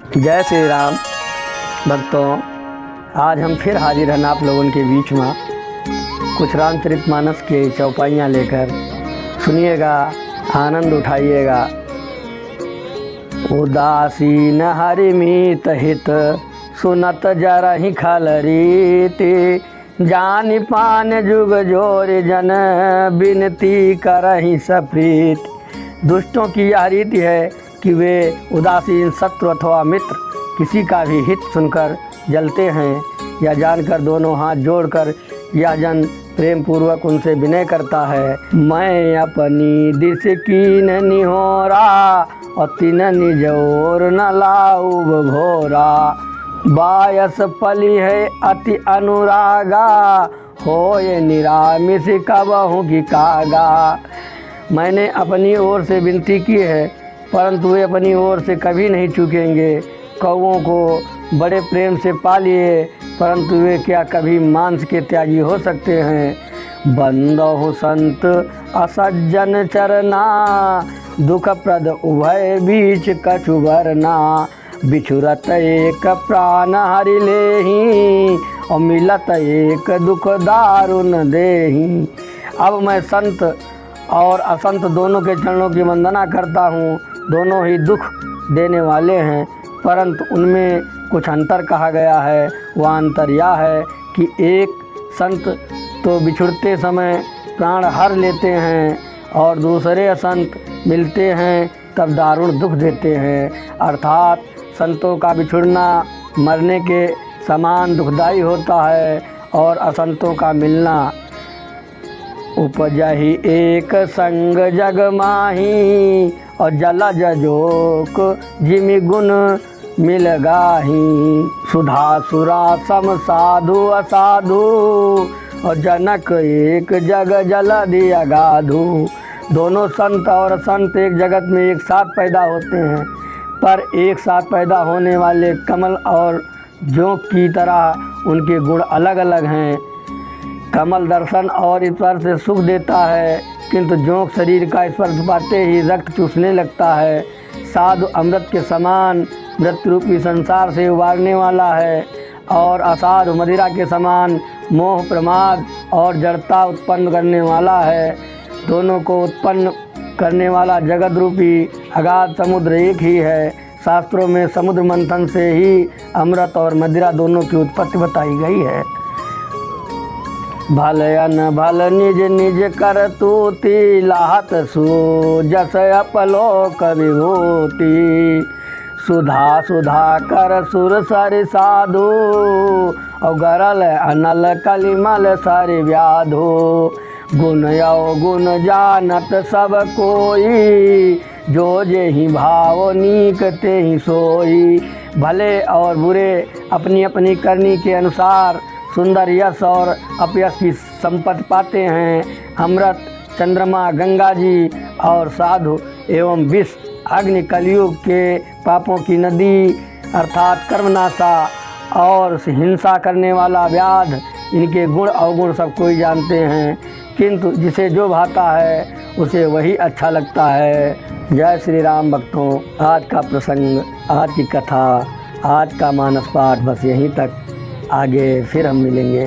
जय श्री राम भक्तों, आज हम फिर हाजिर हैं आप लोगों के बीच में कुछ रामचरितमानस के चौपाइयाँ लेकर। सुनिएगा, आनंद उठाइएगा। उदासीन हरिमीत हित सुनत जरहि खल रीति, जानि पान जुग जोर जन बिनती करहि सप्रीत। दुष्टों की यह रीति है कि वे उदासीन शत्रु अथवा मित्र किसी का भी हित सुनकर जलते हैं, या जानकर दोनों हाथ जोड़कर यह जन प्रेम पूर्वक उनसे विनय करता है। मैं अपनी दिस कीन निहोरा और तिन निज ओर न लाऊब घोरा, बायस पली है अति अनुरागा, होए निरामिष कबहु की कागा। मैंने अपनी ओर से विनती की है, परंतु वे अपनी ओर से कभी नहीं चूकेंगे। कौओं को बड़े प्रेम से पालिए, परंतु वे क्या कभी मांस के त्यागी हो सकते हैं। बंदहु संत असज्जन चरना, दुख प्रद उभय बीच कछु वरना, बिछुरत एक प्राण हरि लेहि, और मिलत एक दुख दारुण देहि। अब मैं संत और असंत दोनों के चरणों की वंदना करता हूँ। दोनों ही दुख देने वाले हैं, परंतु उनमें कुछ अंतर कहा गया है। वह अंतर यह है कि एक संत तो बिछुड़ते समय प्राण हर लेते हैं, और दूसरे असंत मिलते हैं तब दारुण दुख देते हैं। अर्थात संतों का बिछुड़ना मरने के समान दुखदाई होता है, और असंतों का मिलना उपजहि एक संग जग माही, और जला जजोक जिमि गुण मिल गाही। सुधा सुरा सम साधु असाधु, और जनक एक जग जल दिया गाधु। दोनों संत और असंत एक जगत में एक साथ पैदा होते हैं, पर एक साथ पैदा होने वाले कमल और जोंक की तरह उनके गुण अलग अलग हैं। कमल दर्शन और स्पर्श से सुख देता है, किंतु जोंक शरीर का स्पर्श पाते ही रक्त चूसने लगता है। साधु अमृत के समान मृत्यु रूपी संसार से उबारने वाला है, और असाधु मदिरा के समान मोह प्रमाद और जड़ता उत्पन्न करने वाला है। दोनों को उत्पन्न करने वाला जगत रूपी अगाध समुद्र एक ही है। शास्त्रों में समुद्र मंथन से ही अमृत और मदिरा दोनों की उत्पत्ति बताई गई है। भल अन भल निज निज कर तूति, लाहत सु जस अपलोक विभूति। सुधा सुधा कर सुर सरि साधु, और गरल अनल कलिमल सरि व्याधु। गुण यो गुण जानत सब कोई, जो जेहि भाव नीक तेहि सोई। भले और बुरे अपनी अपनी करनी के अनुसार सुंदर यश और अपयश की संपत्ति पाते हैं। अमृत, चंद्रमा, गंगा जी और साधु एवं विष, अग्नि, कलयुग के पापों की नदी अर्थात कर्मनाशा और हिंसा करने वाला व्याध, इनके गुण अवगुण सब कोई जानते हैं, किंतु जिसे जो भाता है उसे वही अच्छा लगता है। जय श्री राम भक्तों, आज का प्रसंग, आज की कथा, आज का मानस पाठ बस यहीं तक। आगे फिर हम मिलेंगे।